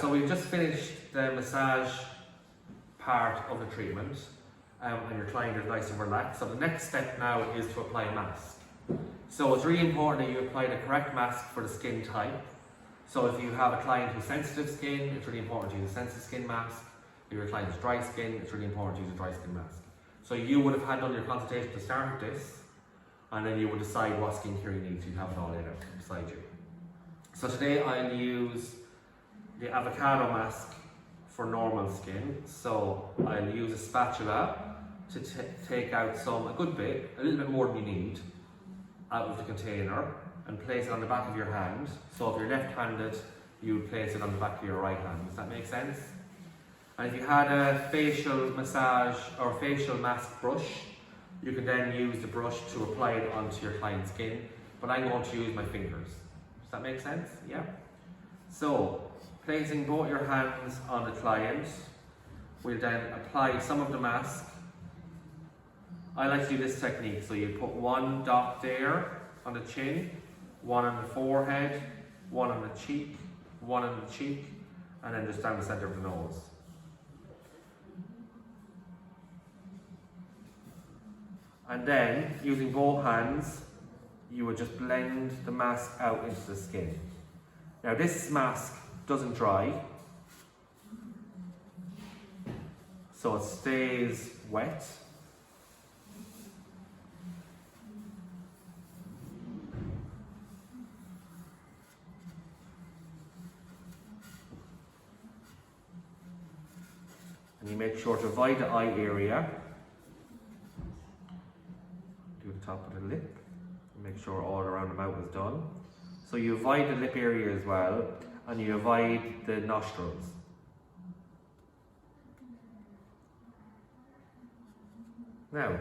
so we've just finished the massage part of the treatment, and your client is nice and relaxed. So the next step now is to apply a mask. So it's really important that you apply the correct mask for the skin type. So if you have a client who's sensitive skin, it's really important to use a sensitive skin mask. If your client has dry skin, it's really important to use a dry skin mask. So you would have had done your consultation to start with this, and then you would decide what skincare you need, so you have it all laid out beside you. So today I'll use the avocado mask for normal skin. So I'll use a spatula to take out a good bit, a little bit more than you need, out of the container and place it on the back of your hand. So if you're left-handed, you would place it on the back of your right hand. Does that make sense? And if you had a facial massage or facial mask brush, you can then use the brush to apply it onto your client's skin, but I'm going to use my fingers. Does that make sense? Yeah? So, placing both your hands on the client, we'll then apply some of the mask. I like to do this technique, so you put one dot there on the chin, one on the forehead, one on the cheek, one on the cheek, and then just down the center of the nose. And then, using both hands, you would just blend the mask out into the skin. Now this mask doesn't dry, so it stays wet. And you make sure to avoid the eye area. Do the top of the lip. Make sure all around the mouth is done. So you avoid the lip area as well, and you avoid the nostrils. Now,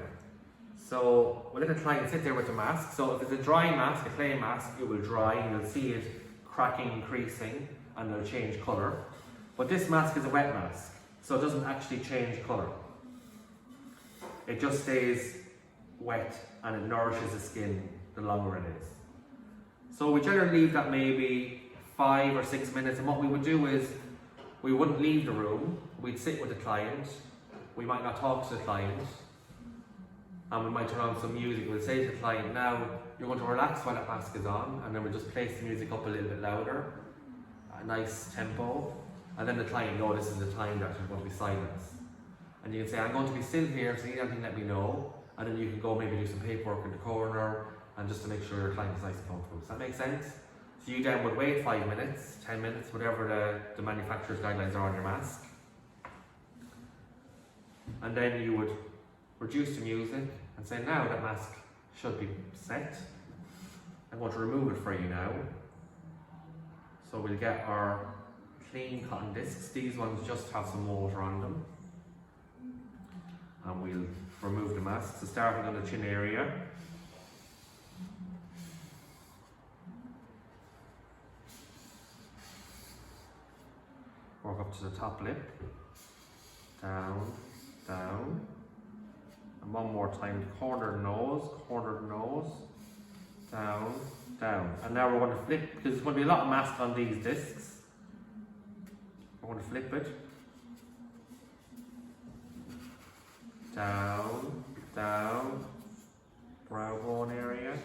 so we'll let the client sit there with the mask. So if it's a dry mask, a clay mask, it will dry and you'll see it cracking, creasing, and it'll change colour. But this mask is a wet mask, so it doesn't actually change colour. It just stays wet and it nourishes the skin the longer it is. So we generally leave that maybe 5 or 6 minutes, and what we would do is we wouldn't leave the room, we'd sit with the client, we might not talk to the client, and we might turn on some music. We'll say to the client, now you're going to relax while that mask is on, and then we'll just place the music up a little bit louder, a nice tempo, and then the client knows this is the time that there's going to be silence. And you can say, I'm going to be still here, so if you need anything, let me know, and then you can go maybe do some paperwork in the corner, and just to make sure your client is nice and comfortable. Does that make sense? So you then would wait 5 minutes, 10 minutes, whatever the manufacturer's guidelines are on your mask. And then you would reduce the music and say, now that mask should be set. I'm going to remove it for you now. So we'll get our clean cotton discs. These ones just have some water on them. And we'll remove the mask. So starting on the chin area. Work up to the top lip, down, down, and one more time, corner of the nose, down, down. And now we're going to flip, because there's going to be a lot of mask on these discs. We're going to flip it, down, down, brow bone area,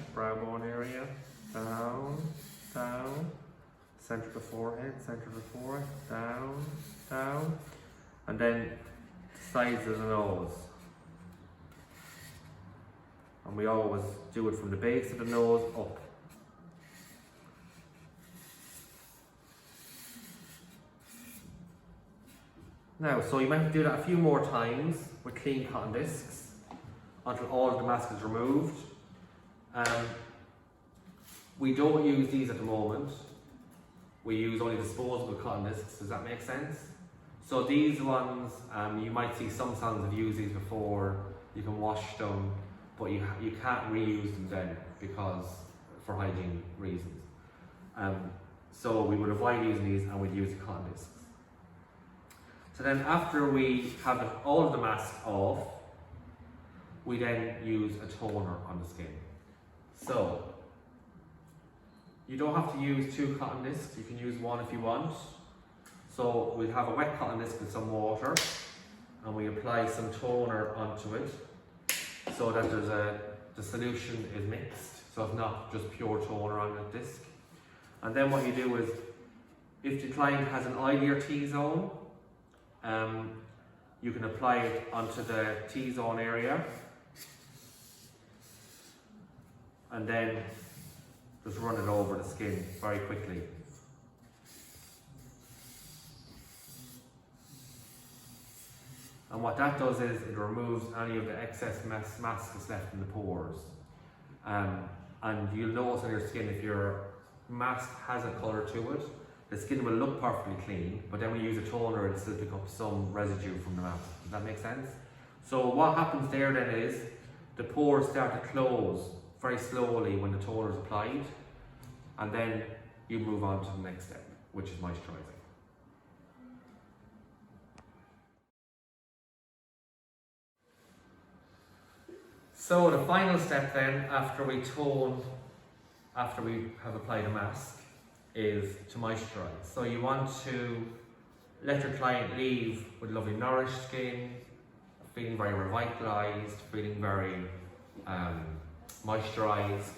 down, down. Center of the forehead, down, down, and then sides of the nose. And we always do it from the base of the nose up. Now, so you might have to do that a few more times with clean cotton discs until all of the mask is removed. We don't use these at the moment. We use only disposable cotton discs. Does that make sense? So these ones, you might see some salons have used these before. You can wash them, but you can't reuse them then because for hygiene reasons. So we would avoid using these and we'd use the cotton discs. So then after we have all of the mask off, we then use a toner on the skin. So you don't have to use 2 cotton discs, you can use 1 if you want. So we have a wet cotton disc with some water, and we apply some toner onto it so that the solution is mixed, so it's not just pure toner on the disc. And then what you do is, if the client has an oilier T-zone, you can apply it onto the T-zone area, and then just run it over the skin very quickly. And what that does is it removes any of the excess mask that's left in the pores. And you'll notice on your skin, if your mask has a colour to it, the skin will look perfectly clean, but then when you use a toner, it'll still pick up some residue from the mask. Does that make sense? So what happens there then is, the pores start to close very slowly when the toner is applied, and then you move on to the next step, which is moisturising. So the final step then, after we have applied a mask, is to moisturise. So you want to let your client leave with lovely nourished skin, feeling very revitalised, feeling very moisturised.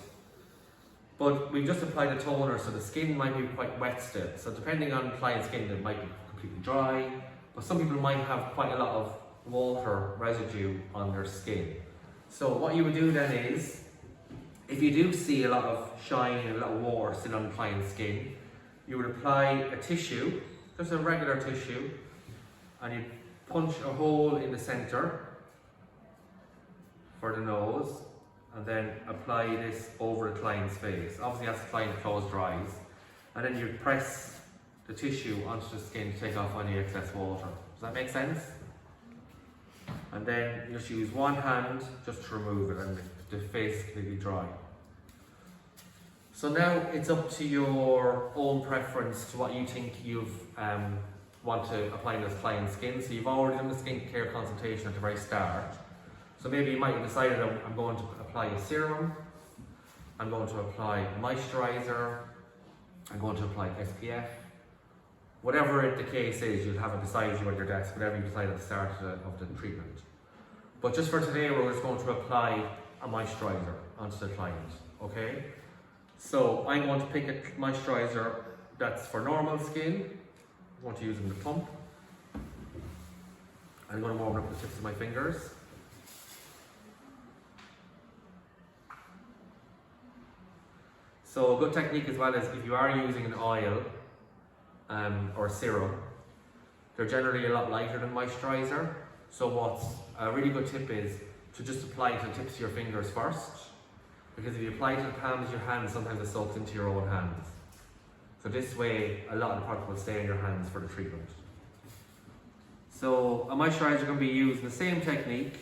But we just applied a toner, so the skin might be quite wet still. So depending on the client's skin, it might be completely dry, but some people might have quite a lot of water residue on their skin. So what you would do then is, if you do see a lot of shine and a lot of water still on the client's skin, you would apply a tissue, just a regular tissue, and you punch a hole in the centre for the nose, and then apply this over the client's face. Obviously as the client close their eyes, and then you press the tissue onto the skin to take off any excess water. Does that make sense? And then you just use one hand just to remove it, and the face is completely dry. So now it's up to your own preference to what you think you've want to apply on this client's skin. So you've already done the skincare consultation at the very start. So maybe you might have decided, I'm going to apply a serum, I'm going to apply a moisturiser, I'm going to apply SPF. Whatever the case is, you'll have it beside you at your desk, whatever you decide at the start of the treatment. But just for today, we're just going to apply a moisturiser onto the client, okay? So I'm going to pick a moisturiser that's for normal skin. I'm going to use the pump. I'm going to warm up the tips of my fingers. So a good technique as well is, if you are using an oil or serum, they're generally a lot lighter than moisturiser. So what's a really good tip is to just apply to the tips of your fingers first, because if you apply to the palms of your hands, sometimes it soaks into your own hands. So this way, a lot of the product will stay in your hands for the treatment. So a moisturiser can be used in the same technique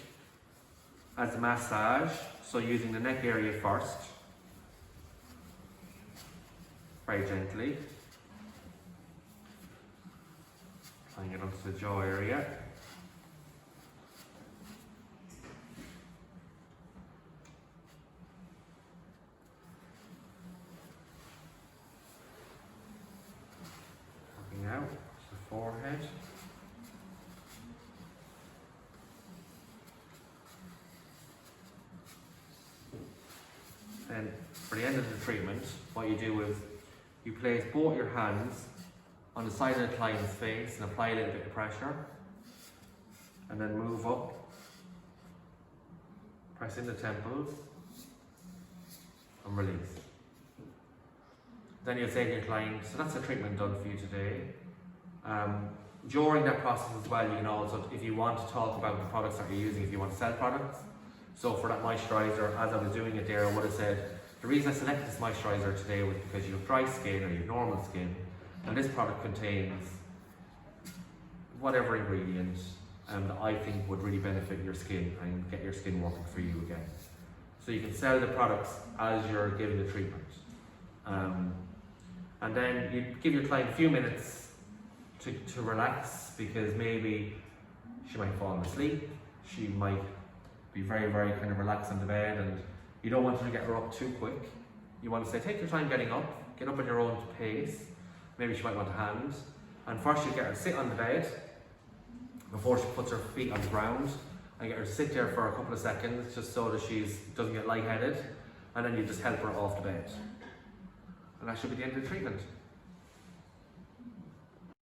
as the massage, so using the neck area first, very gently, applying it onto the jaw area. Working out to the forehead. Then for the end of the treatment, what you do is you place both your hands on the side of the client's face and apply a little bit of pressure, and then move up, press in the temples and release. Then you'll say to your client, so that's the treatment done for you today. During that process as well, you can also, if you want to talk about the products that you're using, if you want to sell products. So for that moisturiser, as I was doing it there, I would have said, the reason I selected this moisturiser today was because you have dry skin or you have normal skin, and this product contains whatever ingredient that I think would really benefit your skin and get your skin working for you again. So you can sell the products as you're giving the treatment. And then you give your client a few minutes to relax, because maybe she might fall asleep, she might be very, very kind of relaxed on the bed, and you don't want to get her up too quick. You want to say, take your time getting up, get up at your own pace. Maybe she might want a hand, And first you get her to sit on the bed before she puts her feet on the ground. And get her to sit there for a couple of seconds just so that she doesn't get lightheaded. And then you just help her off the bed. And that should be the end of the treatment.